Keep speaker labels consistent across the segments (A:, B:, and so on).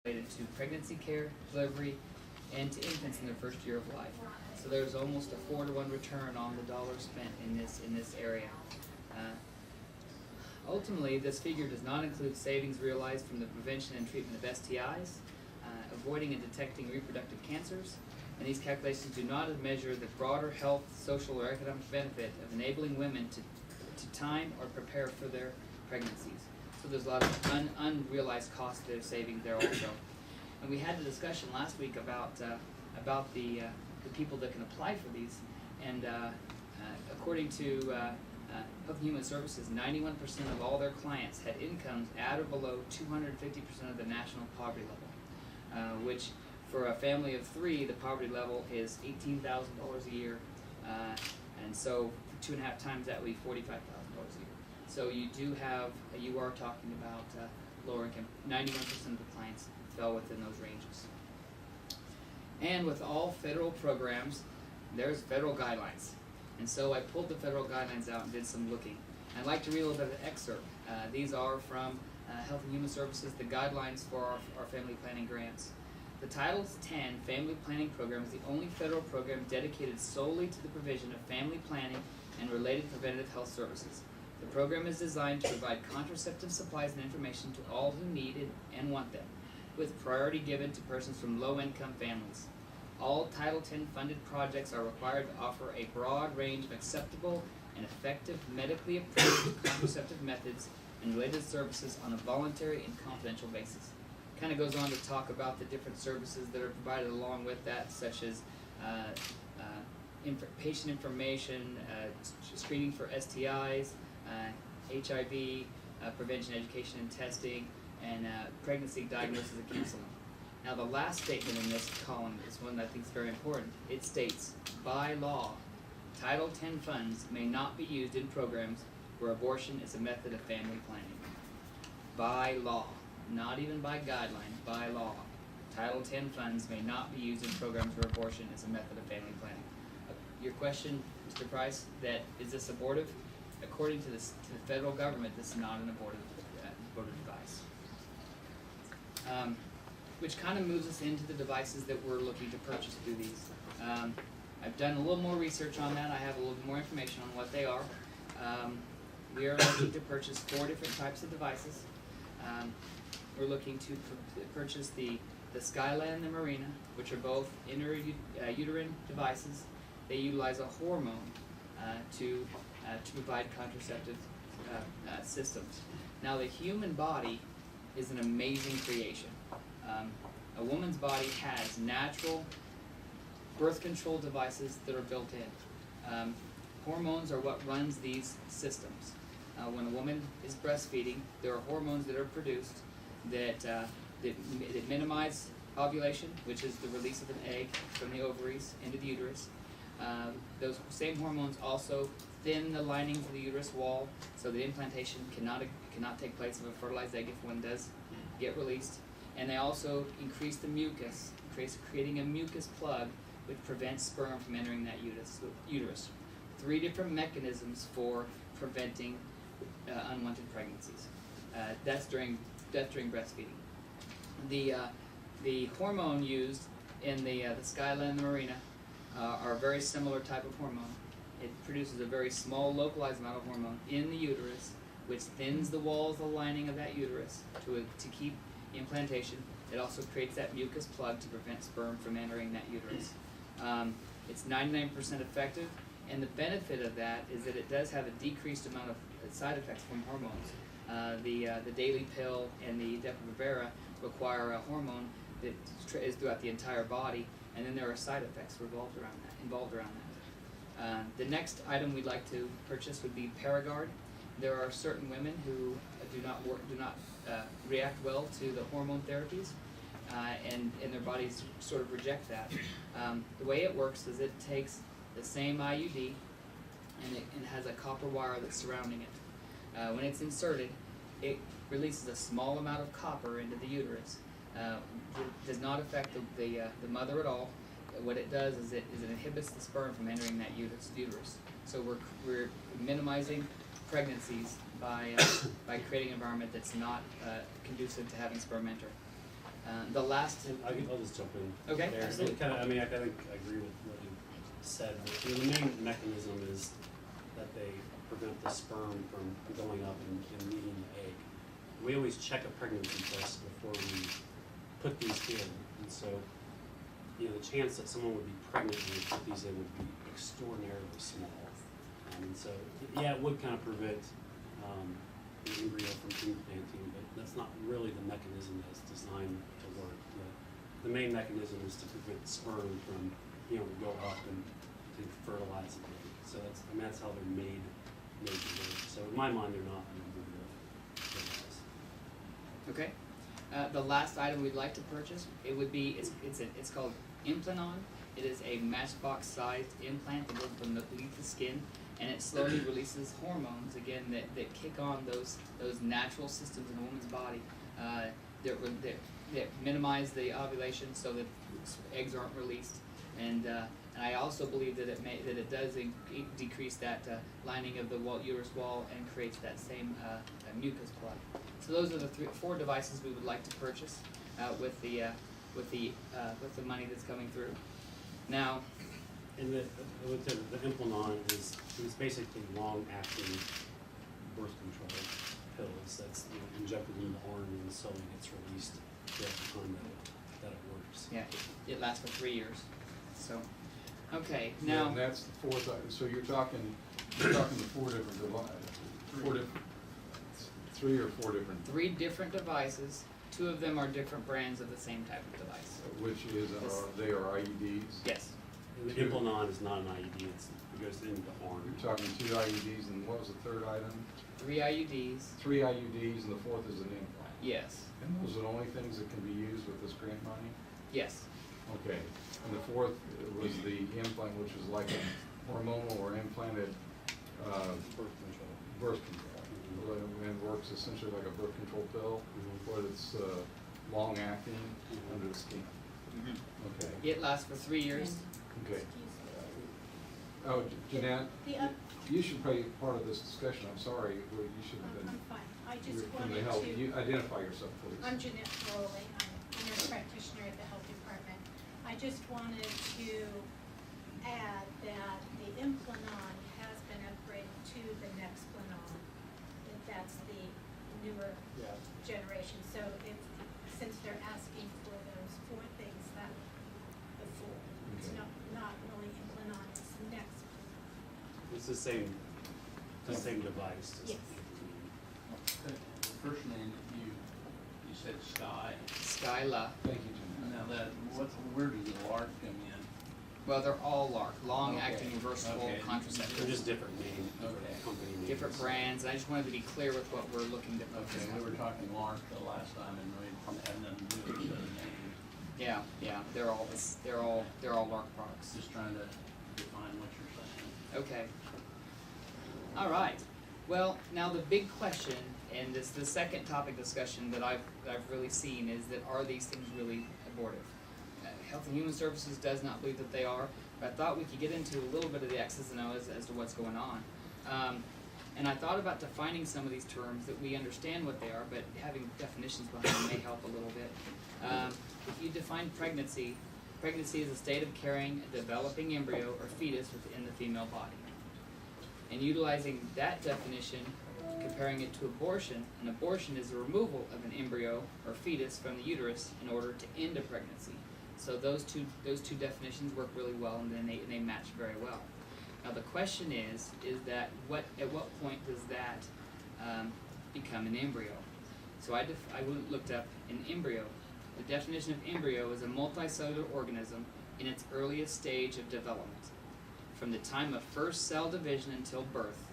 A: related to pregnancy care, delivery, and to infants in their first year of life. So there's almost a 4-to-1 return on the dollars spent in this area. Ultimately, this figure does not include savings realized from the prevention and treatment of STIs, avoiding and detecting reproductive cancers, and these calculations do not measure the broader health, social, or economic benefit of enabling women to time or prepare for their pregnancies. So there's a lot of unrealized cost to savings there also. And we had a discussion last week about the people that can apply for these, and according to Health and Human Services, 91% of all their clients had incomes at or below 250% of the national poverty level, which for a family of 3, the poverty level is $18,000 a year, and so 2.5 times that would be $45,000 a year. So you are talking about lower income. 91% of the clients fell within those ranges. And with all federal programs, there's federal guidelines. And so I pulled the federal guidelines out and did some looking. I'd like to read a little bit of an excerpt. These are from Health and Human Services, the guidelines for our family planning grants. The Title 10 Family Planning Program is the only federal program dedicated solely to the provision of family planning and related preventative health services. The program is designed to provide contraceptive supplies and information to all who need it and want them, with priority given to persons from low-income families. All Title 10 funded projects are required to offer a broad range of acceptable and effective medically approved contraceptive methods and related services on a voluntary and confidential basis. Kind of goes on to talk about the different services that are provided along with that, such as patient information, screening for STIs, HIV, prevention, education, and testing, and pregnancy diagnosis and counseling. Now, the last statement in this column is one that I think is very important. It states, by law, Title 10 funds may not be used in programs where abortion is a method of family planning. By law, not even by guideline, by law. Title 10 funds may not be used in programs where abortion is a method of family planning. Your question, Mr. Price, that is this abortive? According to the federal government, this is not an abortive device. Which kind of moves us into the devices that we're looking to purchase through these. I've done a little more research on that. I have a little bit more information on what they are. We are looking to purchase 4 different types of devices. We're looking to purchase the Skyline and the Marina, which are both intrauterine devices. They utilize a hormone to provide contraceptive systems. Now, the human body is an amazing creation. A woman's body has natural birth control devices that are built in. Hormones are what runs these systems. When a woman is breastfeeding, there are hormones that are produced that minimize ovulation, which is the release of an egg from the ovaries into the uterus. Those same hormones also thin the linings of the uterus wall, so the implantation cannot take place of a fertilized egg if one does get released. And they also increase the mucus, creating a mucus plug, which prevents sperm from entering that uterus. 3 different mechanisms for preventing unwanted pregnancies. That's during breastfeeding. The hormone used in the Skyline and the Marina are a very similar type of hormone. It produces a very small localized amount of hormone in the uterus, which thins the walls, the lining of that uterus to keep implantation. It also creates that mucus plug to prevent sperm from entering that uterus. It's 99% effective, and the benefit of that is that it does have a decreased amount of side effects from hormones. The daily pill and the Depo-Provera require a hormone that is throughout the entire body, and then there are side effects involved around that. The next item we'd like to purchase would be Paragard. There are certain women who do not react well to the hormone therapies, and their bodies sort of reject that. The way it works is it takes the same IUD and it has a copper wire that's surrounding it. When it's inserted, it releases a small amount of copper into the uterus. It does not affect the mother at all. What it does is it inhibits the sperm from entering that uterus. So we're minimizing pregnancies by creating an environment that's not conducive to having sperm enter. The last.
B: I'll just jump in.
A: Okay,
B: There.
A: absolutely.
B: I think I agree with what you said. The main mechanism is that they prevent the sperm from going up and meeting the egg. We always check a pregnancy test before we put these in, and so the chance that someone would be pregnant when we put these in would be extraordinarily small. And so, yeah, it would kind of prevent the embryo from implanting, but that's not really the mechanism that's designed to work. The main mechanism is to prevent sperm from being able to go up and to fertilize the egg. So that's how they're made to work. So in my mind, they're not an embryo device.
A: Okay. The last item we'd like to purchase, it would be it's called Implanon. It is a matchbox-sized implant that goes beneath the skin, and it slowly releases hormones again that kick on those natural systems in a woman's body that minimize the ovulation so that eggs aren't released, and I also believe that it does decrease that lining of the uterus wall and creates that same mucus plug. So those are the 4 devices we would like to purchase with the money that's coming through. Now,
B: And the Implanon is basically long-acting birth control pills that's injected in the arm and the slowly gets released throughout the time that it works.
A: yeah, it lasts for 3 years. So, okay,
C: Yeah,
A: now
C: and that's the 4th item. So you're talking the 4 different devices, 3 or 4 different,
A: 3 different devices. 2 of them are different brands of the same type of device.
C: which is they are IUDs.
A: Yes.
B: And the Implanon is not an IUD; it goes into the arm.
C: You're talking 2 IUDs, and what was the 3rd item?
A: 3 IUDs.
C: 3 IUDs, and the 4th is an implant.
A: Yes.
C: And those are the only things that can be used with this grant money?
A: Yes.
C: Okay. And the 4th was the implant, which is like a hormonal or implanted
B: Birth control.
C: birth control. And works essentially like a birth control pill, but it's long-acting under the skin. Okay.
A: It lasts for 3 years.
C: Okay. Oh, Jeanette, you should be part of this discussion. I'm sorry, you should have been.
D: I'm fine. I
C: you
D: just
C: were from
D: wanted
C: the health.
D: to.
C: You identify yourself, please.
D: I'm Jeanette Crowley. I'm a nurse practitioner at the health department. I just wanted to add that the Implanon has been upgraded to the Nexplanon. That's the newer generation. So since they're asking for those 4 things, that the 4. It's
C: Okay.
D: not really Implanon, it's Next.
B: It's the same device. just-
D: Yes.
E: First name, you said Sky.
A: Skyla.
C: Thank you, Jeanette.
E: Now where does the LARC come in?
A: Well, they're all LARC, long-acting
E: Okay.
A: reversible
E: Okay.
A: contraceptives.
B: They're just different names,
E: Okay.
B: company names.
A: Different brands. I just wanted to be clear with what we're looking to focus
E: Okay, we were
A: on.
E: talking LARC the last time and we had nothing to do with the names.
A: Yeah, they're all LARC products.
E: Just trying to define what you're saying.
A: Okay. All right. Well, now the big question, and this the second topic discussion that I've really seen is that are these things really abortive? Health and Human Services does not believe that they are, but I thought we could get into a little bit of the X's and O's as to what's going on. And I thought about defining some of these terms that we understand what they are, but having definitions behind them may help a little bit. If you define pregnancy, pregnancy is a state of carrying a developing embryo or fetus within the female body. And utilizing that definition, comparing it to abortion, an abortion is the removal of an embryo or fetus from the uterus in order to end a pregnancy. So those two definitions work really well, and then they match very well. Now the question is that at what point does that become an embryo? So I looked up an embryo. The definition of embryo is a multicellular organism in its earliest stage of development, from the time of first cell division until birth.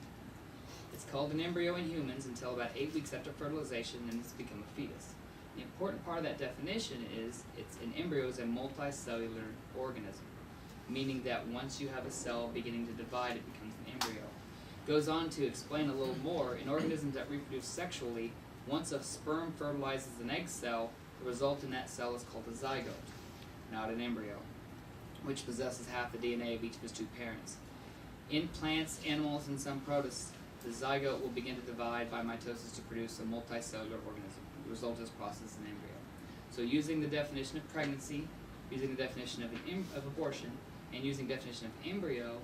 A: It's called an embryo in humans until about 8 weeks after fertilization, and it's become a fetus. The important part of that definition is an embryo is a multicellular organism, meaning that once you have a cell beginning to divide, it becomes an embryo. It goes on to explain a little more. In organisms that reproduce sexually, once a sperm fertilizes an egg cell, the result in that cell is called a zygote, not an embryo, which possesses half the DNA of each of its 2 parents. In plants, animals, and some protists, the zygote will begin to divide by mitosis to produce a multicellular organism. The result of this process is an embryo. So using the definition of pregnancy, using the definition of of abortion, and using definition of embryo,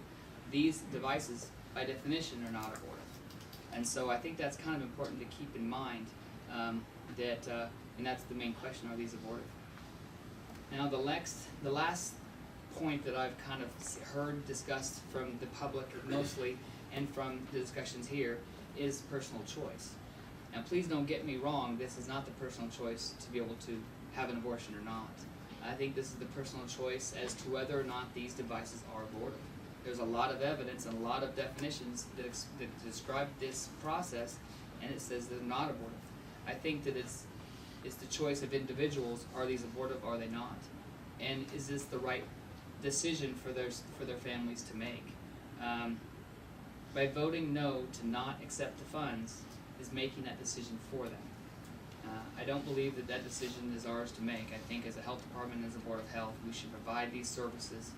A: these devices by definition are not abortive. And so I think that's kind of important to keep in mind, and that's the main question: are these abortive? Now the last point that I've kind of heard discussed from the public mostly, and from the discussions here, is personal choice. Now please don't get me wrong, this is not the personal choice to be able to have an abortion or not. I think this is the personal choice as to whether or not these devices are abortive. There's a lot of evidence and a lot of definitions that describe this process, and it says they're not abortive. I think that it's the choice of individuals: are these abortive, are they not? And is this the right decision for their families to make? By voting no to not accept the funds is making that decision for them. I don't believe that decision is ours to make. I think as a health department and as a board of health, we should provide these services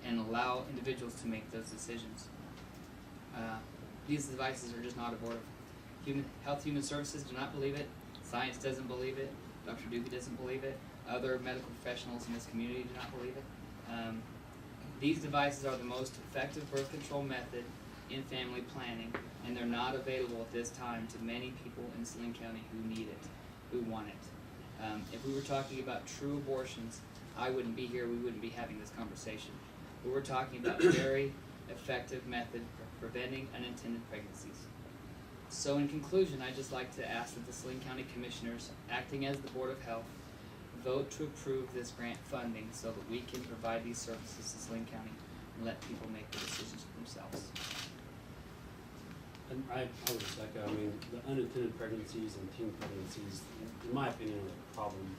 A: and allow individuals to make those decisions. These devices are just not abortive. Human Services do not believe it. Science doesn't believe it. Dr. Dookie doesn't believe it. Other medical professionals in this community do not believe it. These devices are the most effective birth control method in family planning, and they're not available at this time to many people in Saline County who need it, who want it. If we were talking about true abortions, I wouldn't be here, we wouldn't be having this conversation. But we're talking about a very effective method for preventing unintended pregnancies. So in conclusion, I'd just like to ask that the Saline County Commissioners, acting as the Board of Health, vote to approve this grant funding so that we can provide these services to Saline County and let people make the decisions for themselves.
B: And I would just echo, I mean, the unintended pregnancies and teen pregnancies, in my opinion, are a problem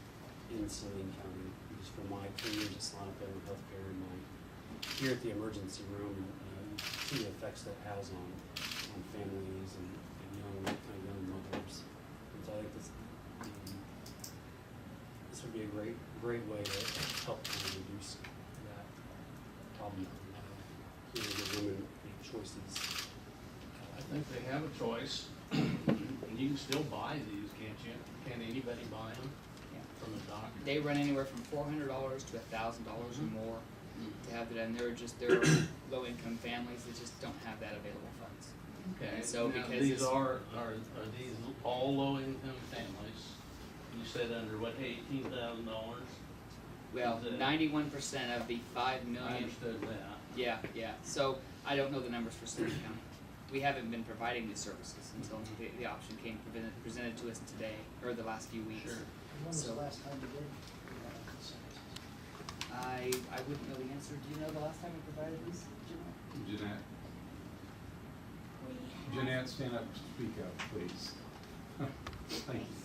B: in Saline County. Just from my 2 years at Saline County Healthcare and here at the emergency room, and you see the effects that has on families and young mothers. And so I think this would be a great way to help reduce that problem. Give women choices.
E: I think they have a choice, and you can still buy these, can't you? Can anybody buy them from a doctor?
A: They run anywhere from $400 to $1,000 or more to have it, and there are low-income families that just don't have that available funds.
E: Okay,
A: And so
E: now
A: because
E: these are these all low-income families? You said under what, $18,000?
A: Well, 91% of the 5 million.
E: I understood that.
A: Yeah. So I don't know the numbers for Saline County. We haven't been providing these services until the option came presented to us today, or the last few weeks.
E: Sure.
F: When was the last time you did?
A: I wouldn't know the answer. Do you know the last time we provided these, Jeanette?
C: Jeanette, stand up and speak up, please. Thank you.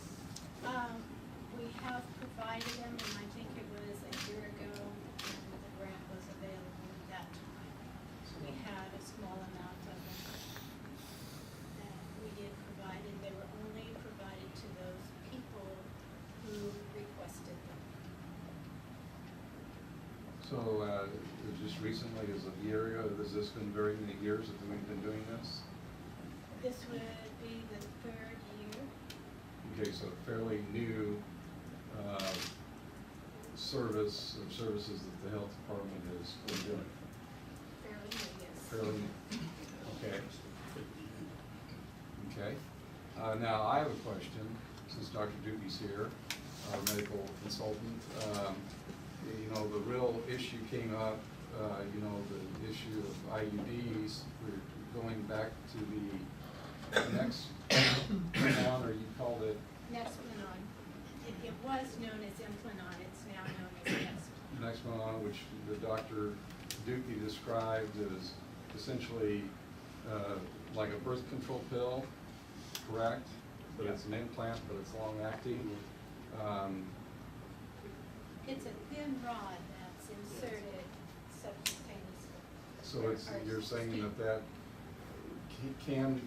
D: We have provided them, and I think it was a year ago when the grant was available at that time. So we had a small amount of them that we did provide, and they were only provided to those people who requested them.
C: So, just recently, as a year ago, has this been very many years that we've been doing this?
D: This would be the 3rd year.
C: Okay, so fairly new services that the health department has been doing.
D: Fairly new, yes.
C: Fairly new. Okay. Now I have a question, since Dr. Dookie's here, our medical consultant. The real issue came up, the issue of IUDs. We're going back to the next one, or you called it?
D: Nexplanon. It was known as Implanon, it's now known as Nexplanon.
C: Nexplanon, which the Dr. Dookie described as essentially like a birth control pill, correct? But it's an implant, but it's long-acting.
D: It's a thin rod that's inserted subcutaneously.
C: So you're saying that can,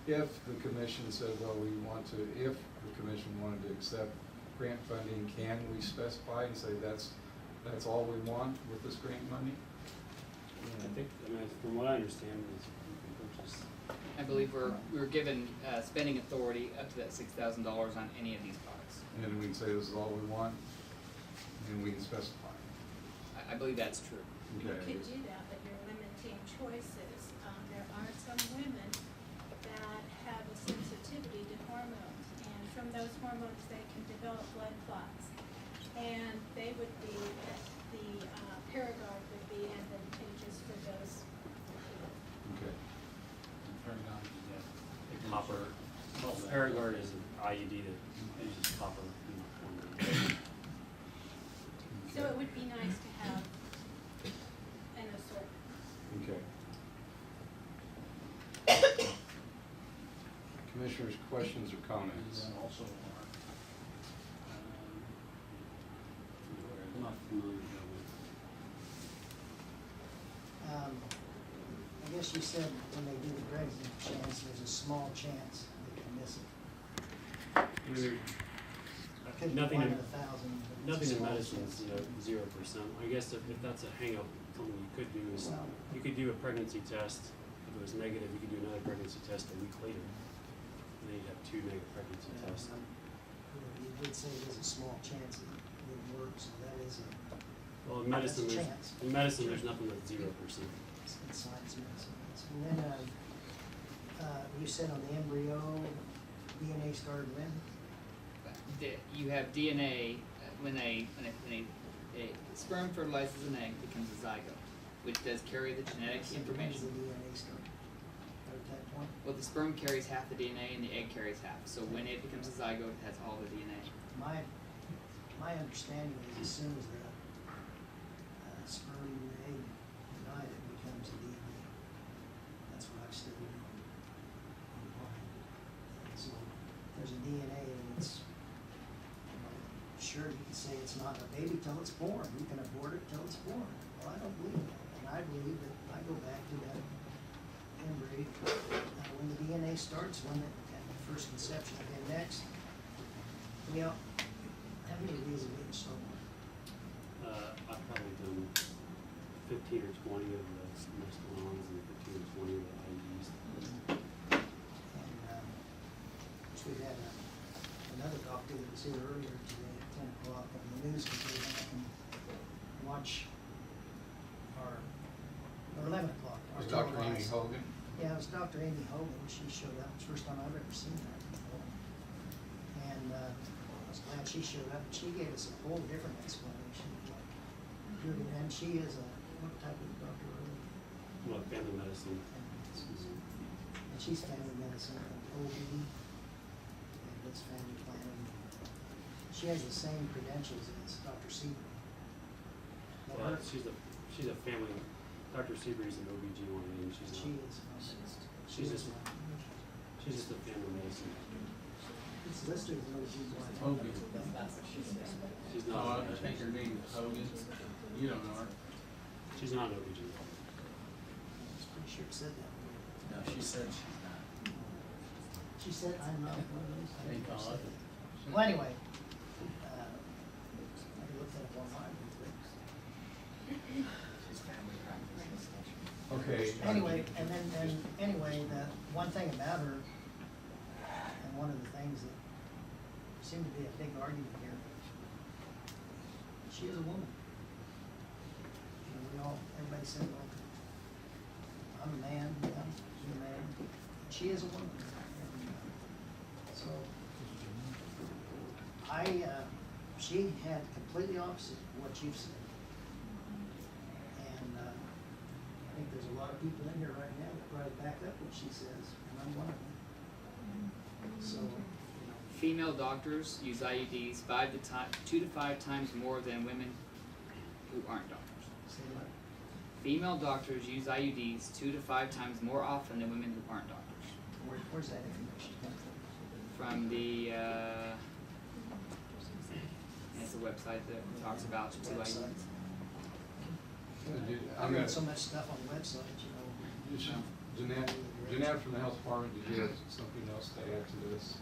C: if the commission said, well, if the commission wanted to accept grant funding, can we specify and say that's all we want with this grant money?
B: Yeah, I think, from what I understand, is you can purchase
A: I believe we were given spending authority up to that $6,000 on any of these products.
C: And we can say this is all we want, and we can specify.
A: I believe that's true.
D: You
C: Okay.
D: could do that, but you're limiting choices. There are some women that have a sensitivity to hormones, and from those hormones, they can develop blood clots. And they would be, the Paragard would be advantageous for those.
C: Okay.
E: Paragon, yeah.
B: Copper. Well, Paragard is an IUD that uses copper.
D: So it would be nice to have an assortment.
C: Okay. Commissioners, questions or
E: And
C: comments?
E: then also our,
B: I'm not familiar with
F: I guess you said when they do the pregnancy chance, there's a small chance they can miss it.
B: I mean,
F: Could be
B: nothing
F: one
B: in,
F: in 1,000. but it's a
B: nothing in
F: small
B: medicine is,
F: chance.
B: 0%. I guess if that's a hang up, something you could do is,
F: Well-
B: you could do a pregnancy test. If it was negative, you could do another pregnancy test a week later. And then you'd have 2 negative pregnancy
F: Yeah,
B: tests.
F: You did say there's a small chance it would work, so that is a,
B: Well, in medicine,
F: That's a
B: there's,
F: chance.
B: in medicine, there's nothing that's 0%.
F: it's in science medicine. And then, you said on the embryo, DNA started when?
A: You have DNA when a sperm fertilizes an egg, becomes a zygote, which does carry the genetic
F: So when does
A: information.
F: the DNA start? At that point?
A: Well, the sperm carries half the DNA and the egg carries half. So when it becomes a zygote, it has all the DNA.
F: My understanding is as soon as the sperm and the egg unite, it becomes a DNA. That's what I've studied online. So there's a DNA and it's, sure, you can say it's not a baby till it's born. You can abort it till it's born. Well, I don't believe that. And I believe that I go back to that embryo, when the DNA starts, when at the first conception. Okay, next. Well, how many of these have been stolen?
B: I've probably done 15 or 20 of the Mescalons and 15 or 20 of the IUDs.
F: And, we had another doctor that was here earlier today at 10 o'clock on the news, because we can watch or 11 o'clock. our
C: Was Dr. Amy
F: televised-
C: Hogan?
F: Yeah, it was Dr. Amy Hogan. She showed up. It's the first time I've ever seen her before. And I was glad she showed up. She gave us a whole different explanation. And she is what type of doctor are you?
B: Well, family medicine.
F: And she's family medicine, OB, and it's family planning. She has the same credentials as Dr. Seaver.
B: Well, she's a family, Dr. Seabury's an OBGYN, she's
F: She
B: not,
F: is.
B: she's just a family medicine.
F: It's listed as OB/GYN.
E: Hogan.
B: She's
E: Oh,
B: not,
E: I think her name is Hogan. You don't know her.
B: she's not an OBGYN.
F: I'm pretty sure it said that.
G: No, she said she's not.
F: She said, I'm not one of those.
E: They call it.
F: Well, anyway, I looked at it online.
G: She's family practice.
C: Okay.
F: Anyway, anyway, the one thing about her, and one of the things that seemed to be a big argument here, she is a woman. You know, everybody said, well, I'm a man, I'm a man. She is a woman. And, so, she had completely opposite of what you've said. And, I think there's a lot of people in here right now that probably back up what she says, and I'm one of them. So,
A: Female doctors use IUDs 2 to 5 times more than women who aren't doctors.
F: say what?
A: Female doctors use IUDs 2 to 5 times more often than women who aren't doctors.
F: Where's that information come from?
A: From the it's a website that talks about the 2
F: Website.
A: IUDs.
F: I read so much stuff on the website, you know.
C: Jeanette from the health department, did you have something else to add to this?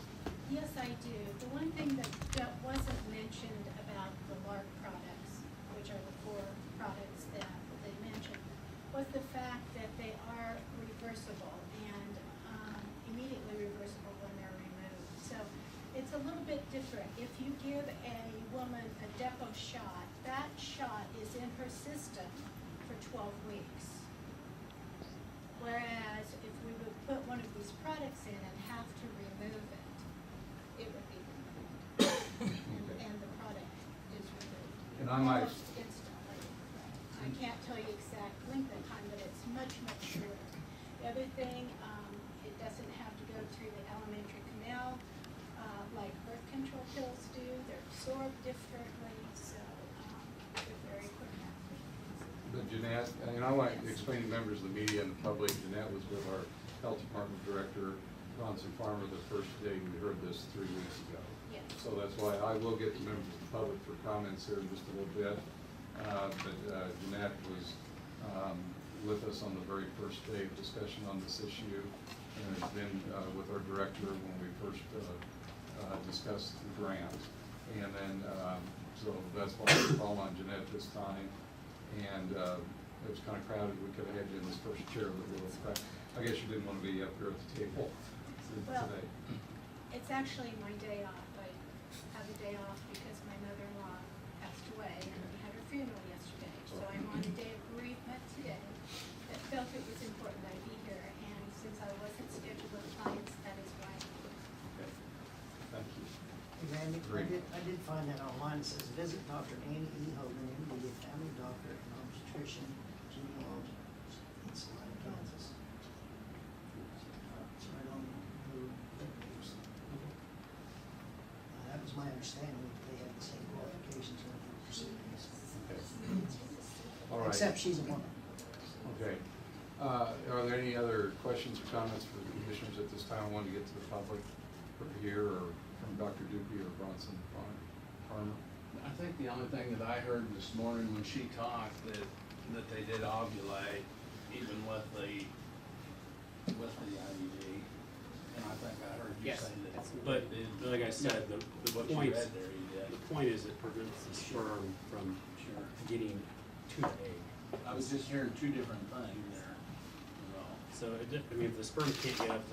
D: Yes, I do. The one thing that wasn't mentioned about the LARC products, which are the 4 products that they mentioned, was the fact that they are reversible. And her system for 12 weeks. Whereas if we would put one of these products in and have to remove it, it would be removed. And the product is removed.
C: And I might-
D: Almost instantly. I can't tell you exact length of time, but it's much, much shorter. The other thing, it doesn't have to go through the alimentary canal, like birth control pills do. They're absorbed differently, so, they're very quick acting.
C: But Jeanette, and I want to explain to members of the media and the public, Jeanette was with our health department director, Bronson Farmer, the first day we heard this 3 weeks ago.
D: Yes.
C: So that's why I will get to members of the public for comments here in just a little bit. But Jeanette was with us on the very first day of discussion on this issue, and has been with our director when we first discussed the grant. And then, so that's why I called on Jeanette this time. And it was kind of crowded. We could have had you in this first chair, but I guess you didn't want to be up here at the table
D: Well,
C: today.
D: it's actually my day off. I have a day off because my mother-in-law passed away and we had her funeral yesterday. So I'm on a day of bereavement today, but felt it was important that I be here. And since I wasn't scheduled with clients, that is why.
C: Okay. Thank you.
F: Hey, Randy,
C: Agreed.
F: I did find that online. It says visit Dr. Annie E. Hogan, MD, family doctor and obstetrician, genealogist in Saline, Kansas. It's right on the webpage. That was my understanding, that they had the same qualifications when they were pursuing this.
C: Okay. All right.
F: Except she's a woman.
C: Okay. Are there any other questions or comments for the commissioners at this time? I want to get to the public here, or from Dr. Dupuy or Bronson Farmer.
E: I think the only thing that I heard this morning when she talked, that they did ovulate even with the IUD. And I think I heard you
A: Yes,
E: say that.
A: that's-
B: But like I said, the
E: What you
B: point,
E: read there, you did.
B: the point is it prevents the sperm from
E: Sure.
B: getting to the egg.
E: I was just hearing two different things there.
B: So, I mean, if the sperm can't get up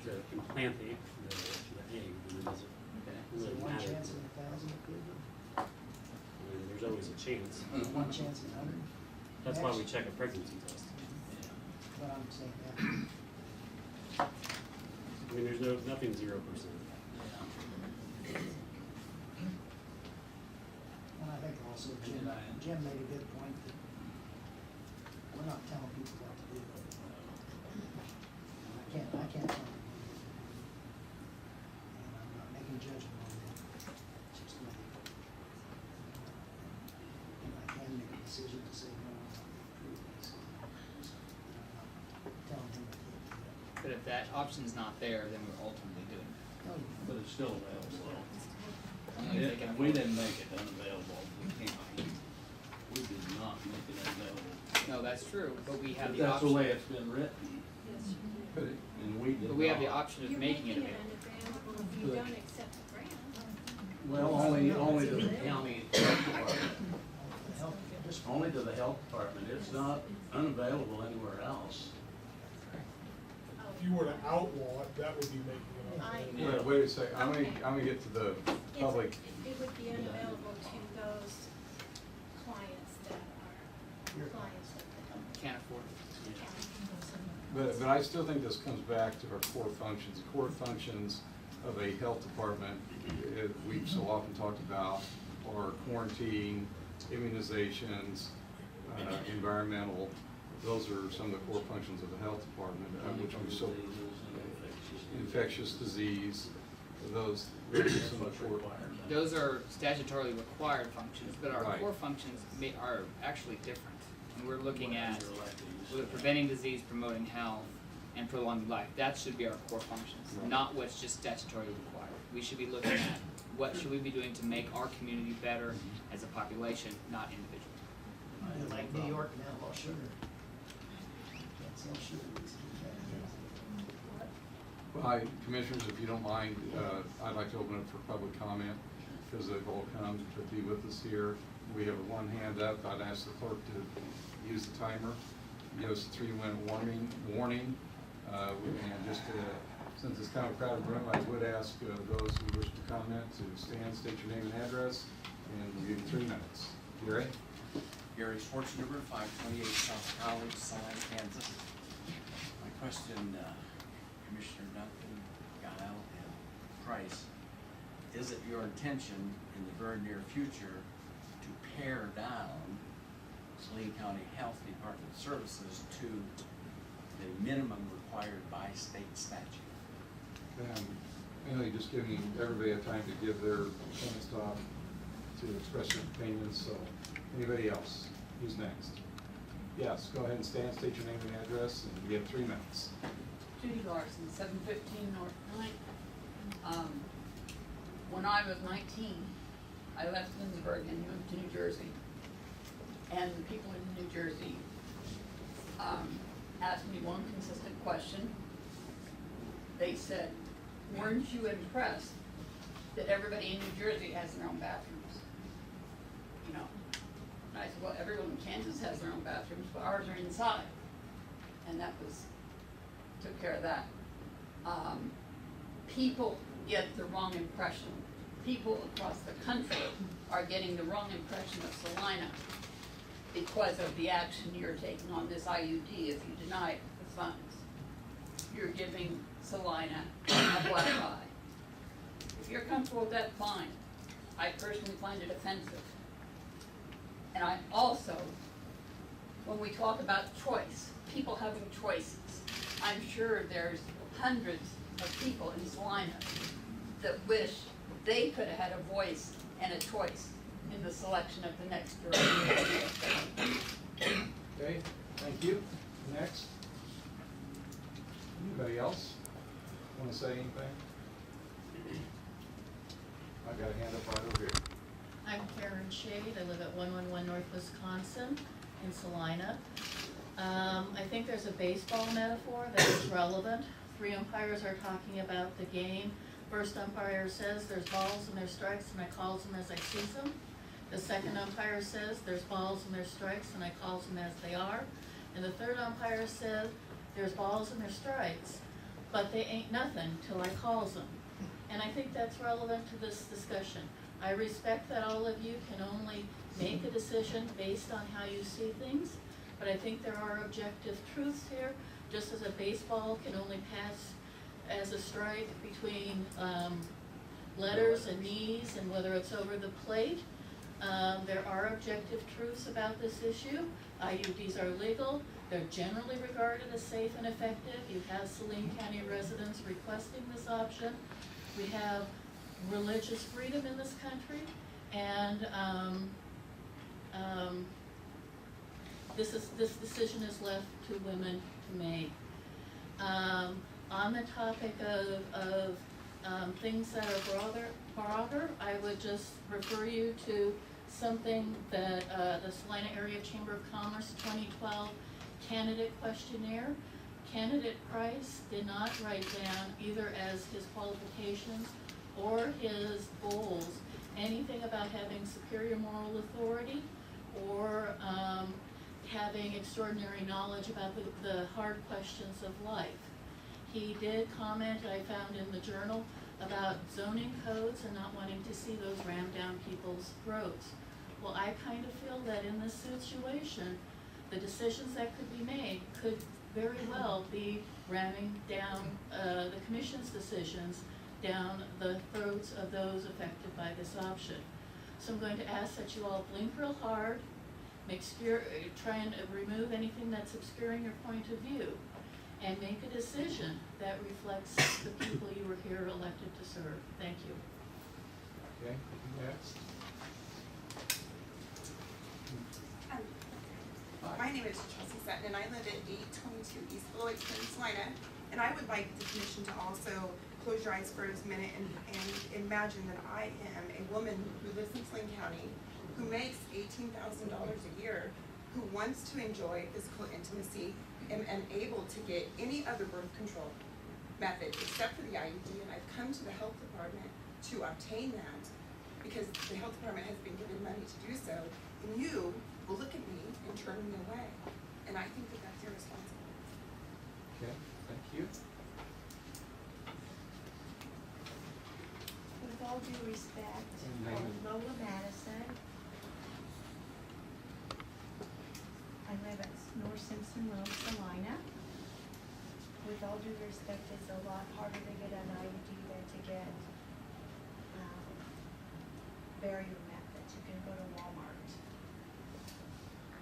B: to implant the egg, then it doesn't
F: Is
B: really
F: it one
B: matter.
F: chance in 1,000 it could be?
B: I mean, there's always a chance.
F: One chance in 100?
B: That's why we check a pregnancy test.
F: But I'm saying that.
B: I mean, there's nothing 0%.
F: And I think also Jim made a good point that we're not telling people what to do. I can't tell them. And I'm not making judgment on them. It's just me. And I can make a decision to say, no, I'm not going to approve this. I'm not telling him that he can't do that.
A: But if that option's not there, then we're ultimately doing that.
F: No,
E: But it's still available.
A: Only if they can
E: We
A: afford it.
E: didn't make it unavailable. We can't. We did not make it unavailable.
A: No, that's true, but we have
E: But
A: the
E: that's the way
A: option,
E: it's been written,
C: But
E: and we did
A: but we have the
E: not.
A: option of
D: You're
A: making it available.
D: unavailable if you
E: Good.
D: don't accept the grant.
E: Well, only to the county health department.
F: the health, just
E: Only to the health department. It's not unavailable anywhere else.
H: If you were to outlaw it, that would be making it
D: I-
H: unavailable.
C: wait a second, I'm gonna get to the public.
D: It would be unavailable to those clients that are clients of the health
A: Can't afford it.
D: county.
C: But I still think this comes back to our core functions. The core functions of a health department, we've so often talked about, are quarantine, immunizations, environmental. Those are some of the core functions of the health department, which we so, infectious disease, those are some of the core.
A: Those are statutorily required functions, but our
C: Right.
A: core functions are actually different. And we're looking at preventing disease, promoting health, and prolonging life. That should be our core functions,
C: Right.
A: not what's just statutorily required. We should be looking at what should we be doing to make our community better as a population, not individually.
F: like New York now, all sugar. Can't sell sugar.
C: Hi, Commissioners, if you don't mind, I'd like to open up for public comment, because they've all come to be with us here. We have one hand up. I'd ask the clerk to use the timer, give us a 3-minute warning. And just since it's kind of a crowded room, I would ask those who wish to comment to stand, state your name and address, and we'll give you 3 minutes. Gary?
G: Gary Schwarzenegger, 528 South College, Saline, Kansas. My question, Commissioner Duncan, Guile, and Price, is it your intention in the very near future to pare down Saline County Health Department services to the minimum required by state statute?
C: Mainly just giving everybody a time to give their chance to express their opinions, so anybody else? Who's next? Yes, go ahead and stand, state your name and address, and you have 3 minutes.
I: Judy Larson, 715 North Ninth. When I was 19, I left Lindsborg and moved to New Jersey. And the people in New Jersey asked me one consistent question. They said, weren't you impressed that everybody in New Jersey has their own bathrooms? You know, and I said, well, everyone in Kansas has their own bathrooms, but ours are inside. And that took care of that. People get the wrong impression. People across the country are getting the wrong impression of Salina because of the action you're taking on this IUD if you deny the funds. You're giving Salina a black eye. If you're comfortable with that, fine. I personally find it offensive. And I also, when we talk about choice, people having choices, I'm sure there's hundreds of people in Salina that wish they could have had a voice and a choice in the selection of the next director.
C: Okay, thank you. Next. Anybody else want to say anything? I got a hand up right over here.
J: I'm Karen Shade. I live at 111 North Wisconsin in Salina. I think there's a baseball metaphor that is relevant. 3 umpires are talking about the game. First umpire says there's balls and there's strikes, and I calls them as I sees them. The second umpire says there's balls and there's strikes, and I calls them as they are. And the third umpire says there's balls and there's strikes, but they ain't nothing till I calls them. And I think that's relevant to this discussion. I respect that all of you can only make a decision based on how you see things, but I think there are objective truths here, just as a baseball can only pass as a strike between letters and knees and whether it's over the plate. There are objective truths about this issue. IUDs are legal. They're generally regarded as safe and effective. You have Saline County residents requesting this option. We have religious freedom in this country, and this decision is left to women to make. On the topic of things that are broader, I would just refer you to something that the Salina Area Chamber of Commerce 2012 candidate questionnaire. Candidate Price did not write down, either as his qualifications or his goals, anything about having superior moral authority or having extraordinary knowledge about the hard questions of life. He did comment, I found in the journal, about zoning codes and not wanting to see those rammed down people's throats. Well, I kind of feel that in this situation, the decisions that could be made could very well be ramming down the commission's decisions down the throats of those affected by this option. So I'm going to ask that you all blink real hard, try and remove anything that's obscuring your point of view, and make a decision that reflects the people you were here elected to serve. Thank you.
C: Okay, next.
K: My name is Chelsea Sutton, and I live at 822 East Beloit in Salina. And I would like the commission to also close your eyes for a minute and imagine that I am a woman who lives in Saline County, who makes $18,000 a year, who wants to enjoy physical intimacy and able to get any other birth control method except for the IUD. And I've come to the health department to obtain that because the health department has been given money to do so. And you will look at me and turn me away. And I think that that's irresponsible.
C: Okay, thank you.
L: With all due respect, Lola Madison, Simpson Road, Salina. With all due respect, it's a lot harder to get an IUD than to get barrier methods. You can go to Walmart.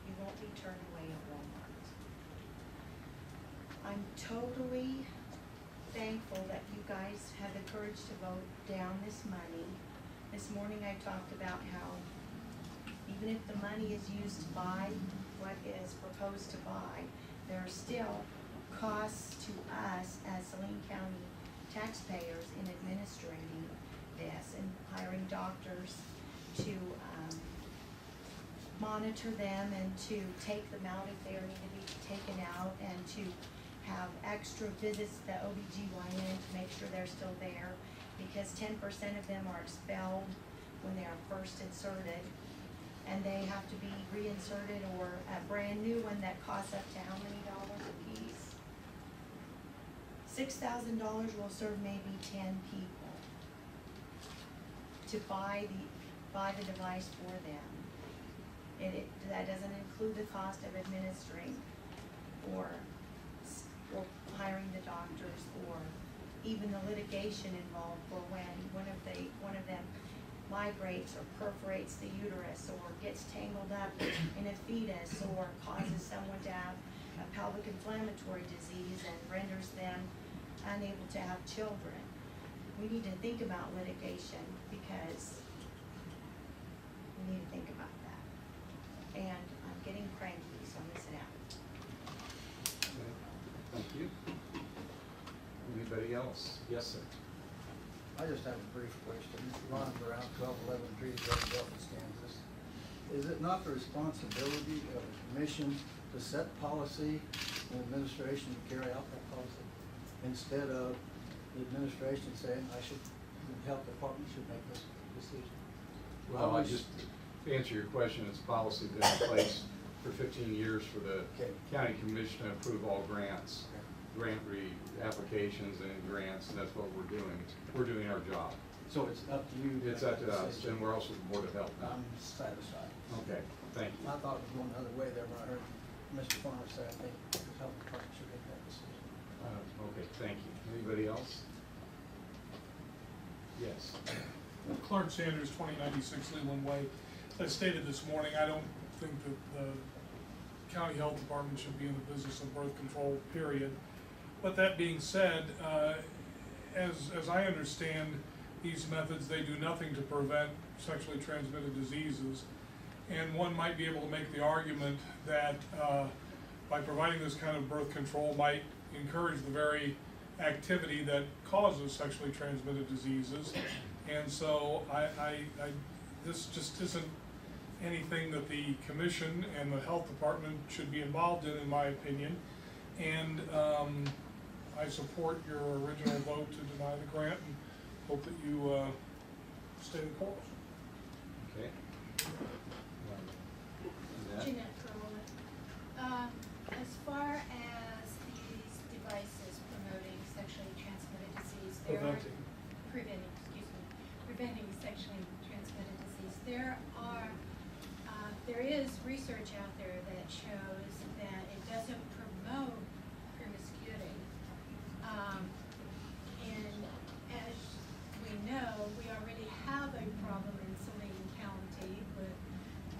L: You won't be turned away at Walmart. I'm totally thankful that you guys have the courage to vote down this money. This morning I talked about how even if the money is used to buy what is proposed to buy, there are still costs to us as Saline County taxpayers in administrating this and hiring doctors to monitor them and to take them out if they need to be taken out, and to have extra visits to the OBGYN to make sure they're still there, because 10% of them are expelled when they are first inserted, and they have to be reinserted, or a brand new one that costs up to how many dollars a piece? $6,000 will serve maybe 10 people to buy the device for them. That doesn't include the cost of administering or hiring the doctors, or even the litigation involved for when one of them migrates or perforates the uterus, or gets tangled up in a fetus, or causes someone to have a pelvic inflammatory disease and renders them unable to have children. We need to think about litigation, because we need to think about that. And I'm getting cranky, so I'm missing out.
C: Okay, thank you. Anybody else? Yes, sir.
M: I just have a brief question. Runs around 1211 Trees Road, Delphos, Kansas. Is it not the responsibility of the commission to set policy and administration to carry out that policy, instead of the administration saying, the health department should make this decision?
C: Well, I just, to answer your question, it's policy been in place for 15 years for the county commission to approve all grants, grant applications and grants, and that's what we're doing. We're doing our job.
M: So it's up to you.
C: It's up to us, and we're also the Board of Health now.
M: I'm satisfied.
C: Okay, thank you.
M: I thought it was going the other way there when I heard Mr. Farmer say, I think the health department should make that decision.
C: Okay, thank you. Anybody else? Yes.
H: Clark Sanders, 2096 Leland Way. As I stated this morning, I don't think that the county health department should be in the business of birth control, period. But that being said, as I understand these methods, they do nothing to prevent sexually transmitted diseases. And one might be able to make the argument that by providing this kind of birth control might encourage the very activity that causes sexually transmitted diseases. And so this just isn't anything that the commission and the health department should be involved in my opinion. And I support your original vote to deny the grant, and hope that you stay the course.
C: Okay.
D: Jeanette Carolyn. As far as these devices promoting sexually transmitted disease, preventing sexually transmitted disease, there is research out there that shows that it doesn't promote promiscuity. And as we know, we already have a problem in Saline County with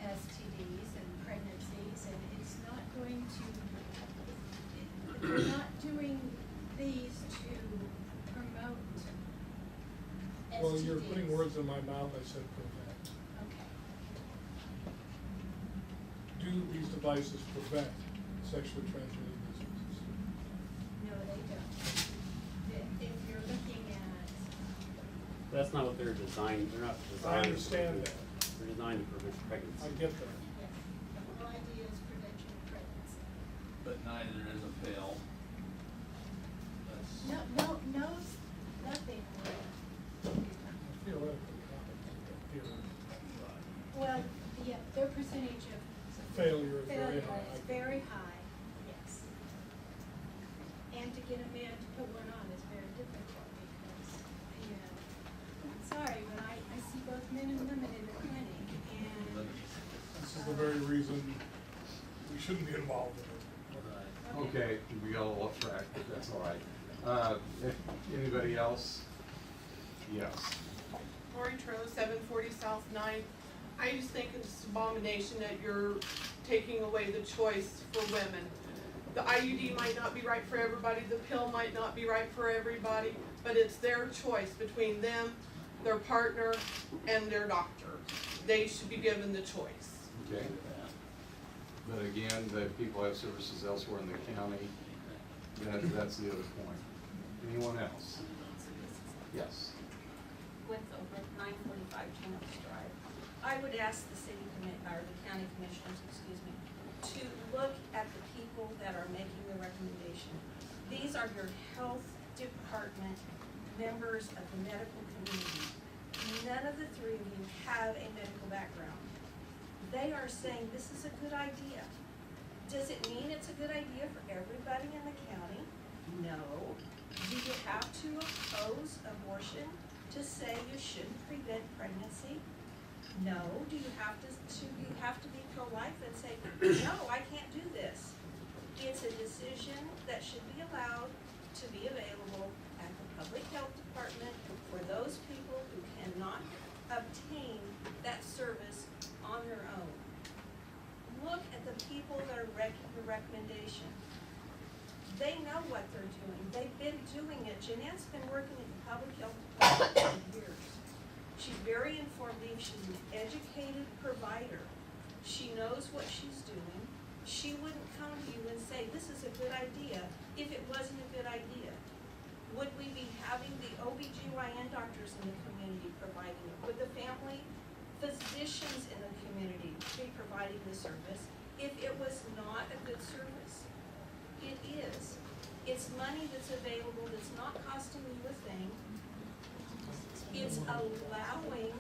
D: STDs and pregnancies, and it's not going to, we're not doing these to promote STDs.
H: Well, you're putting words in my mouth. I said prevent.
D: Okay.
H: Do these devices prevent sexually transmitted diseases?
D: No, they don't. If you're looking at,
B: That's not what they're designed, they're not designed.
H: I understand that.
B: They're designed to prevent pregnancy.
H: I get that.
D: yes, the whole idea is prevention of pregnancy.
E: But neither is a pill. That's.
D: No, nothing will.
H: Theoretically, theoretically.
D: Well, yeah, their percentage of
H: Failure is very
D: failure
H: high.
D: is very high, yes. And to get a man to put one on is very difficult because, I'm sorry, but I see both men and women in the clinic, and
H: This is the very reason we shouldn't be involved in it.
C: Okay, we got a little off track, but that's all right. Anybody else? Yes.
N: Lori Trailer, 740 South 9th. I just think it's an abomination that you're taking away the choice for women. The IUD might not be right for everybody, the pill might not be right for everybody, but it's their choice between them, their partner, and their doctor. They should be given the choice.
C: Okay. But again, the people have services elsewhere in the county. That's the other point. Anyone else? Yes.
O: Winthrop, 945 Channels Drive. I would ask the city or the county commissioners, excuse me, to look at the people that are making the recommendation. These are your health department members of the medical community. None of the three of you have a medical background. They are saying this is a good idea. Does it mean it's a good idea for everybody in the county? No. Do you have to oppose abortion to say you shouldn't prevent pregnancy? No. Do you have to be pro-life and say, no, I can't do this? It's a decision that should be allowed to be available at the public health department for those people who cannot obtain that service on their own. Look at the people that are making the recommendation. They know what they're doing. They've been doing it. Jeanette's been working in the public health department for years. She's very informed. She's an educated provider. She knows what she's doing. She wouldn't come to you and say, this is a good idea, if it wasn't a good idea. Would we be having the OBGYN doctors in the community providing it? Would the family physicians in the community be providing the service if it was not a good service? It is. It's money that's available that's not costing you a thing. It's allowing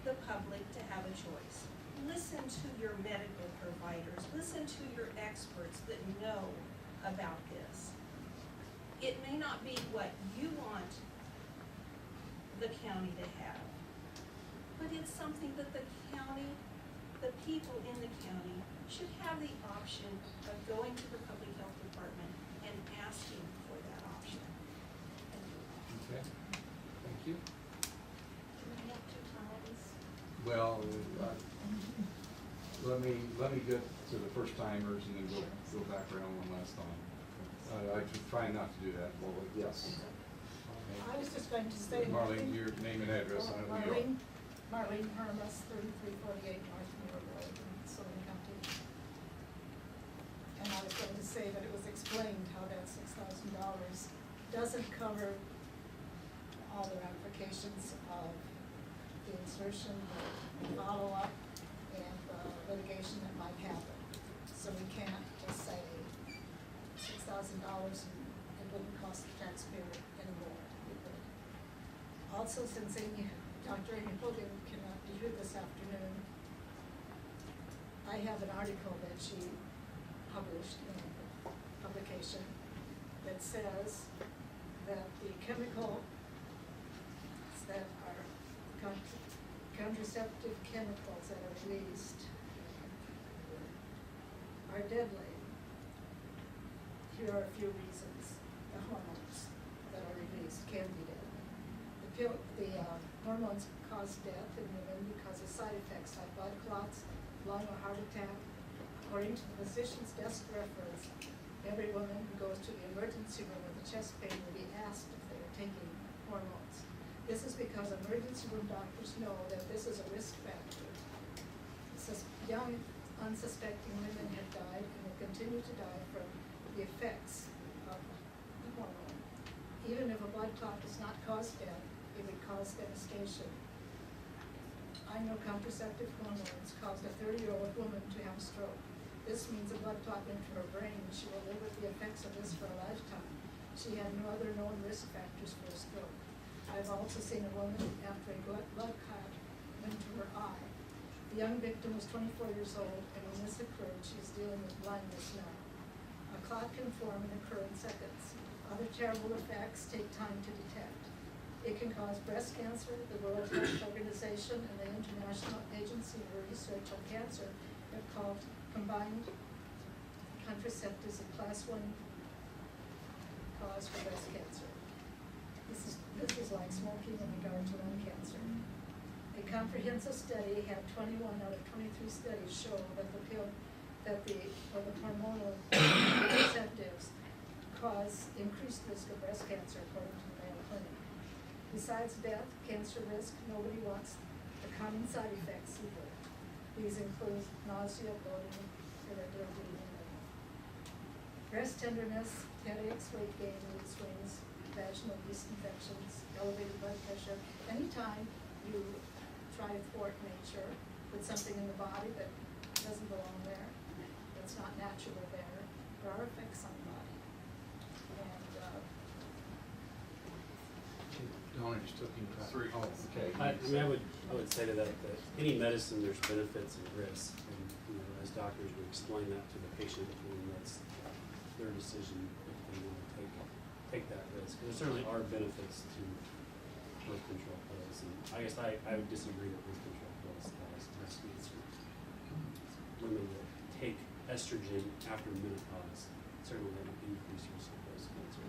O: the public to have a choice. Listen to your medical providers. Listen to your experts that know about this. It may not be what you want the county to have, but it's something that the county, the people in the county, should have the option of going to the public health department and asking for that option.
C: Okay. Thank you.
O: Do we have 2 times?
C: Well, let me get to the first timers and then go back around one last time. I should try not to do that. Well, yes.
P: I was just going to say.
C: Marlene, your name and address. I know who you are.
P: Marlene Hermas, 3348 North Muir Road in Saline County. And I was going to say that it was explained how that $6,000 doesn't cover all the ramifications of the insertion, the follow-up, and the litigation that might happen. So we can't just say $6,000 and it wouldn't cost the taxpayer anymore. Also, since Dr. Amy Hogan cannot be here this afternoon, I have an article that she published in a publication that says that the chemicals that are contraceptive chemicals that are released are deadly. Here are a few reasons. The hormones that are released can be deadly. The hormones cause death in women because of side effects like blood clots, lung or heart attack. According to the physician's desk reference, every woman who goes to the emergency room with a chest pain will be asked if they are taking hormones. This is because emergency room doctors know that this is a risk factor. Young, unsuspecting women have died and will continue to die from the effects of the hormone. Even if a blood clot does not cause death, it would cause devastation. I know contraceptive hormones caused a 30-year-old woman to have a stroke. This means a blood clot went to her brain and she will live with the effects of this for a lifetime. She had no other known risk factors for a stroke. I've also seen a woman after a blood clot went to her eye. The young victim was 24 years old, and when this occurred, she is dealing with blindness now. A clot can form and occur in seconds. Other terrible effects take time to detect. It can cause breast cancer. The World Health Organization and the International Agency for Research on Cancer have called combined contraceptives a class 1 cause for breast cancer. This is like smoking in regard to lung cancer. A comprehensive study had 21 out of 23 studies show that the hormonal contraceptives cause increased risk of breast cancer according to the Mayo Clinic. Besides death, cancer risk, nobody wants the common side effects either. These include nausea, bloating, irregular bleeding, breast tenderness, headaches, weight gain, mood swings, vaginal yeast infections, elevated blood pressure. Anytime you try to thwart nature, put something in the body that doesn't belong there, that's not natural there are effects on the body. And
C: Donnie just took him back. Oh, okay.
B: I would say to that any medicine, there's benefits and risks, and, you know, as doctors, we explain that to the patient, and that's their decision if they want to take that risk. There certainly are benefits to birth control pills, and I guess I would disagree that birth control pills cause breast cancer. Women that take estrogen after menopause certainly have an increased risk of breast cancer.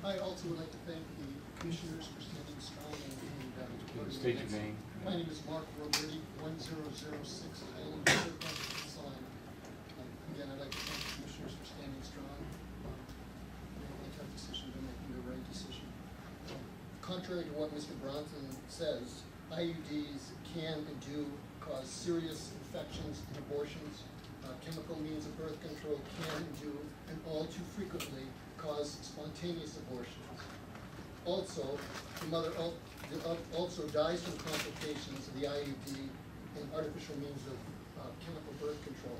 Q: I also would like to thank the commissioners for standing strong and
C: State your name.
Q: My name is Mark Roberti, 1006 Highland Circle, Salina. Again, I'd like to thank the commissioners for standing strong. Making a tough decision, but making the right decision. Contrary to what Mr. Bronson says, IUDs can and do cause serious infections and abortions. Chemical means of birth control can do, and all too frequently, cause spontaneous abortions. Also, the mother also dies from complications of the IUD and artificial means of chemical birth control.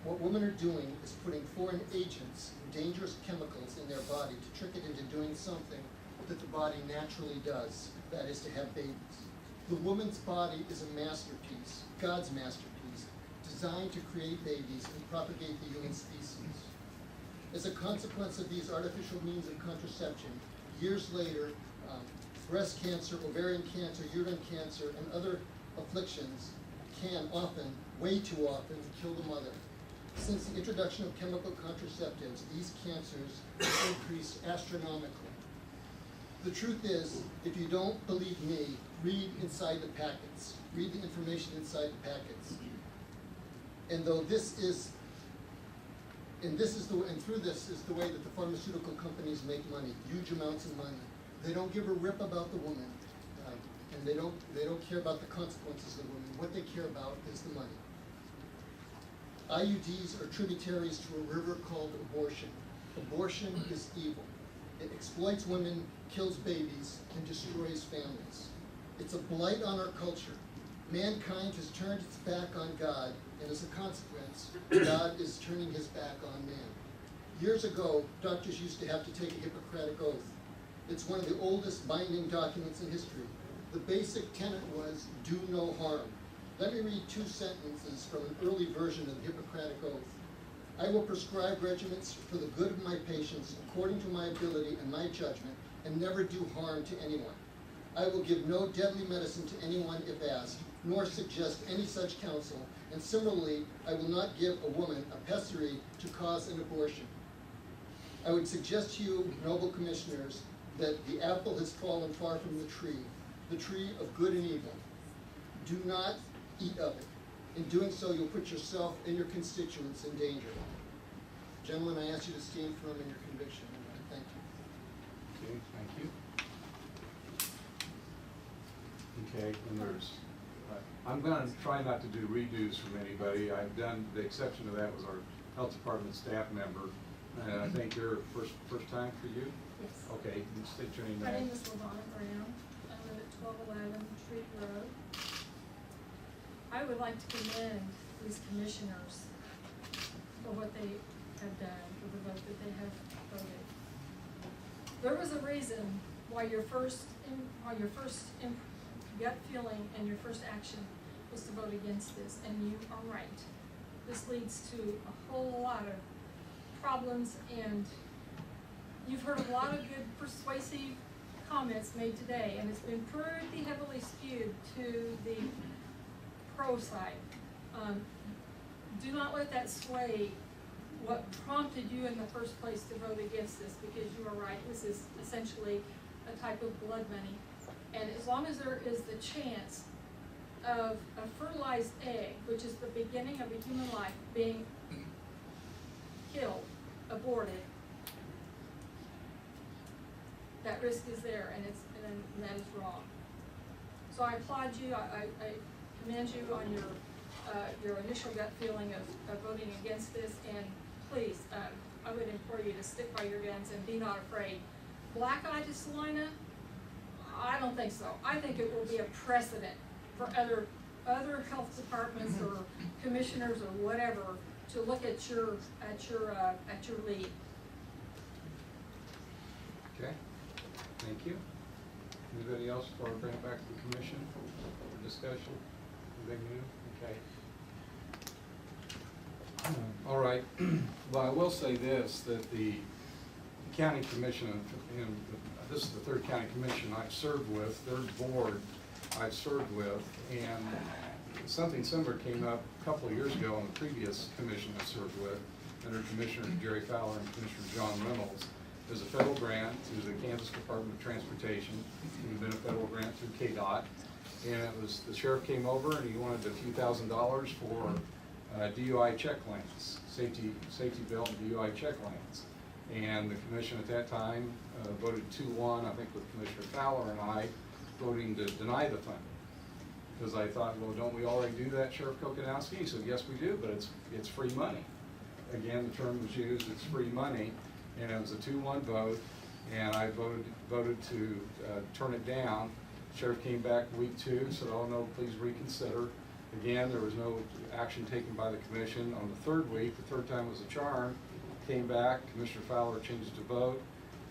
Q: What women are doing is putting foreign agents, dangerous chemicals in their body to trick it into doing something that the body naturally does, that is to have babies. The woman's body is a masterpiece, God's masterpiece, designed to create babies and propagate the human species. As a consequence of these artificial means of contraception, years later, breast cancer, ovarian cancer, uterine cancer, and other afflictions can often, way too often, kill the mother. Since the introduction of chemical contraceptives, these cancers have increased astronomically. The truth is, if you don't believe me, read inside the packets. Read the information inside the packets. And through this is the way that the pharmaceutical companies make money, huge amounts of money. They don't give a rip about the woman, and they don't care about the consequences of the woman. What they care about is the money. IUDs are tributaries to a river called abortion. Abortion is evil. It exploits women, kills babies, and destroys families. It's a blight on our culture. Mankind has turned its back on God, and as a consequence, God is turning his back on man. Years ago, doctors used to have to take a Hippocratic oath. It's one of the oldest binding documents in history. The basic tenet was, do no harm. Let me read 2 sentences from an early version of the Hippocratic oath. I will prescribe regimens for the good of my patients according to my ability and my judgment, and never do harm to anyone. I will give no deadly medicine to anyone if asked, nor suggest any such counsel, and similarly, I will not give a woman a pessary to cause an abortion. I would suggest to you, noble commissioners, that the apple has fallen far from the tree of good and evil. Do not eat of it. In doing so, you'll put yourself and your constituents in danger. Gentlemen, I ask you to stand firm in your conviction, and I thank you.
C: Okay, thank you. Okay, and I'm gonna try not to do redos from anybody. I've done, the exception to that was our health department staff member, and I think you're first time for you?
P: Yes.
C: Okay, you state your name.
P: My name is LaVonna Brown. I live at 1211 Treat Road. I would like to commend these commissioners for what they have done, for the vote that they have voted. There was a reason why your first gut feeling and your first action was to vote against this, and you are right. This leads to a whole lot of problems and
R: you've heard a lot of good persuasive comments made today, and it's been pretty heavily skewed to the pro side. Do not let that sway what prompted you in the first place to vote against this, because you are right, this is essentially a type of blood money. And as long as there is the chance of a fertilized egg, which is the beginning of a human life, being killed, aborted, that risk is there, and that is wrong. So I applaud you, I commend you on your initial gut feeling of voting against this, and please, I would implore you to stick by your guns and be not afraid. Black eye to Salina? I don't think so. I think it will be a precedent for other health departments or commissioners or whatever to look at your lead.
C: Okay, thank you. Anybody else before I bring it back to the commission for discussion? Anything new? Okay. All right. Well, I will say this, that the county commission, and this is the third county commission I've served with, third board I've served with, and something similar came up a couple of years ago on the previous commission I served with, under Commissioner Jerry Fowler and Commissioner John Reynolds. There's a federal grant through the Kansas Department of Transportation. It had been a federal grant through KDOT. And it was, the sheriff came over and he wanted a few $1,000s for DUI check lanes, safety belt and DUI check lanes. And the commission at that time voted 2-1, I think with Commissioner Fowler and I, voting to deny the funding. Because I thought, well, don't we already do that, Sheriff Kokanowski? He said, yes, we do, but it's free money. Again, the term was used, it's free money. And it was a 2-1 vote, and I voted to turn it down. Sheriff came back week 2, said, oh no, please reconsider. Again, there was no action taken by the commission. On the third week, the third time was a charm, came back, Commissioner Fowler changed the vote,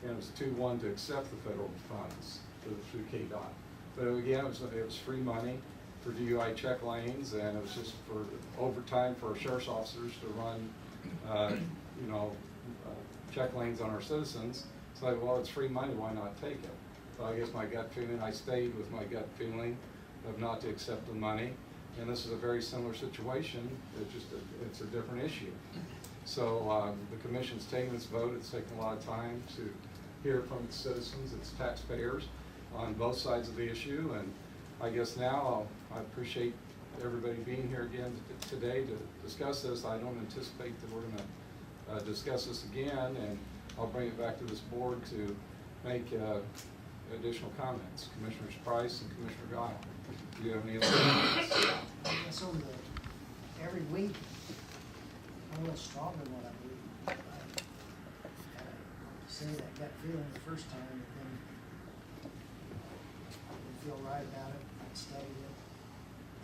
C: and it was 2-1 to accept the federal funds through KDOT. But again, it was free money for DUI check lanes, and it was just for overtime for our sheriff's officers to run, check lanes on our citizens. It's like, well, it's free money, why not take it? So I guess my gut feeling, I stayed with my gut feeling of not to accept the money. And this is a very similar situation, it's a different issue. So the commission's taken this vote, it's taken a lot of time to hear from the citizens, its taxpayers on both sides of the issue. And I guess now I appreciate everybody being here again today to discuss this. I don't anticipate that we're gonna discuss this again, and I'll bring it back to this board to make additional comments. Commissioners Price and Commissioner Guile, do you have any other comments?
F: I guess every week, I'm a little stronger than what I believe. I had to say that gut feeling the first time, and then I didn't feel right about it. I studied it,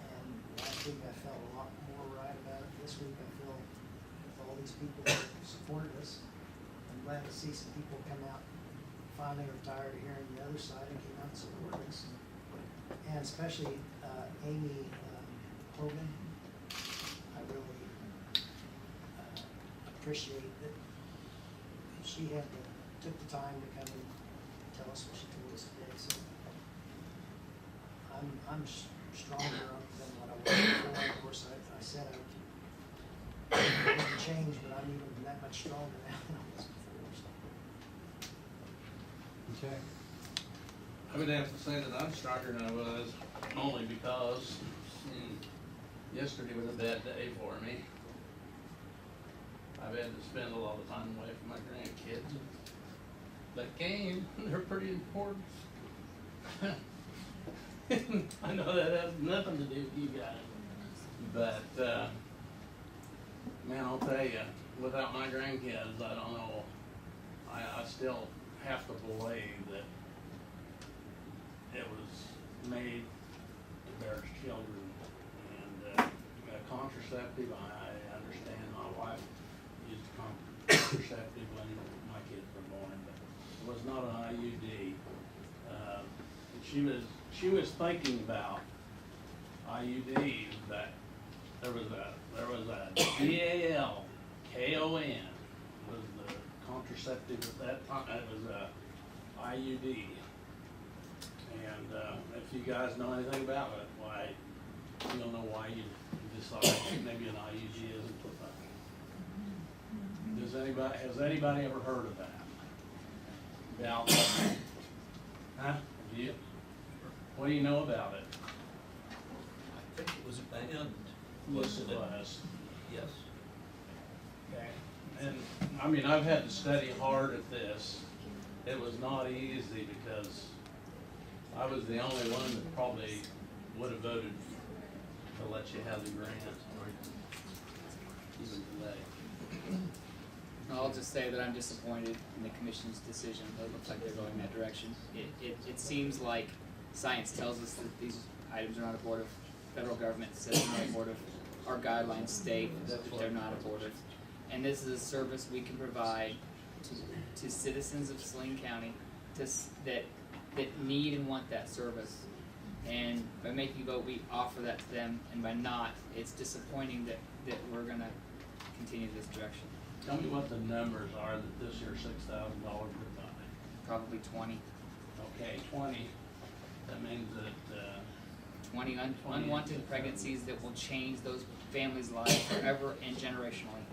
F: and last week I felt a lot more right about it. This week I feel with all these people that supported us, I'm glad to see some people come out. Finally were tired of hearing the other side and came out and supported us, and especially Amy Hogan. I really appreciate that she took the time to come and tell us what she told us today. So I'm stronger than what I was before. Of course, I said I wouldn't change, but I'm even that much stronger now than I was before. So.
C: Okay.
E: I would have to say that I'm stronger than I was, only because yesterday was a bad day for me. I've had to spend a lot of time away from my grandkids. That came, they're pretty important. I know that has nothing to do with you guys, but man, I'll tell you, without my grandkids, I don't know. I still have to believe that it was made to bear children, and a contraceptive. I understand my wife used a contraceptive when my kids were born, but it was not an IUD. She was thinking about IUDs, that there was a DALKON was the contraceptive at that time, it was a IUD. And, if you guys know anything about it, why, you don't know why you decide maybe an IUD isn't put back. Has anybody ever heard of that? Now, huh? Do you? What do you know about it?
G: I think it was banned.
E: Yes, it was.
G: Yes.
E: Okay. And, I mean, I've had to study hard at this. It was not easy because I was the only one that probably would have voted to let you have the grant, even today.
A: I'll just say that I'm disappointed in the commission's decision. It looks like they're going that direction. It seems like science tells us that these items are not abortive. Federal government says they're not abortive. Our guidelines state that they're not abortive. And this is a service we can provide to citizens of Saline County that need and want that service. And by making a vote, we offer that to them, and by not, it's disappointing that we're gonna continue this direction.
E: Tell me what the numbers are that this year $6,000 would buy.
A: Probably 20.
E: Okay, 20. That means that,
A: 20 unwanted pregnancies that will change those families' lives forever and generationally.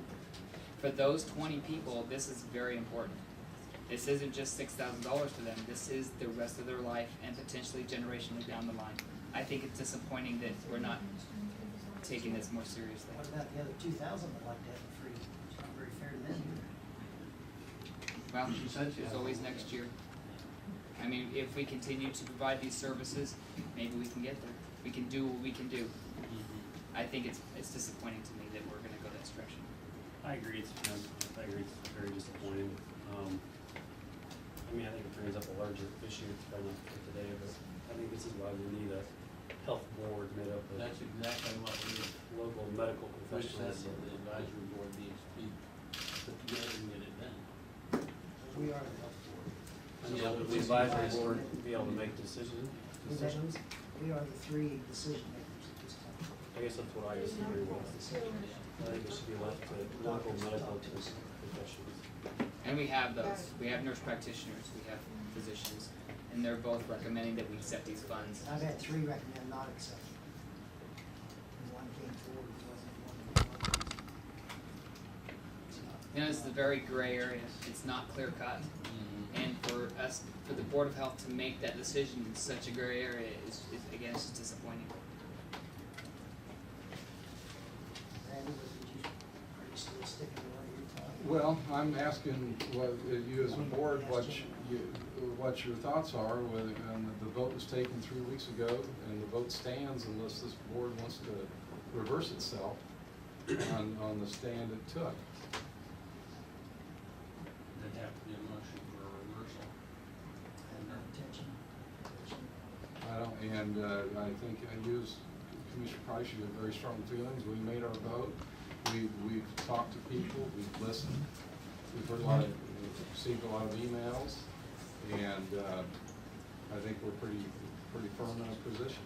A: For those 20 people, this is very important. This isn't just $6,000 to them. This is the rest of their life and potentially generationally down the line. I think it's disappointing that we're not taking this more seriously.
F: What about the other 2,000 that like to have it free? It's not very fair to them either.
A: Well, there's always next year. I mean, if we continue to provide these services, maybe we can get there. We can do what we can do. I think it's disappointing to me that we're gonna go that direction.
B: I agree, I agree, it's very disappointing. I mean, I think it brings up a larger issue, it's probably not for today, but I think this is why we need a health board made up of
E: that's exactly what we need.
B: local medical
E: Wish that
B: professionals.
E: the advisory board needs to be put together and get it done.
F: We are the health board.
B: And the advisory board be able to make decisions.
F: We are the three decision makers at this time.
B: I guess that's what I disagree with. I think it should be left to local medical professionals.
A: And we have those. We have nurse practitioners, we have physicians, and they're both recommending that we accept these funds.
F: I've had 3 recommend not accepting. And 1 came forward, it wasn't one.
A: You know, this is a very gray area. It's not clear cut. And for the Board of Health to make that decision in such a gray area is again, it's just disappointing.
F: Randy, are you still sticking to what you're talking?
C: Well, I'm asking you as a board, what your thoughts are, the vote was taken 3 weeks ago, and the vote stands unless this board wants to reverse itself on the stand it took.
E: There'd have to be a motion for a reversal.
F: I have no intention.
C: I think Commissioner Price, you have very strong feelings. We made our vote. We've talked to people. We've listened. We've received a lot of emails, and I think we're pretty firm in our position.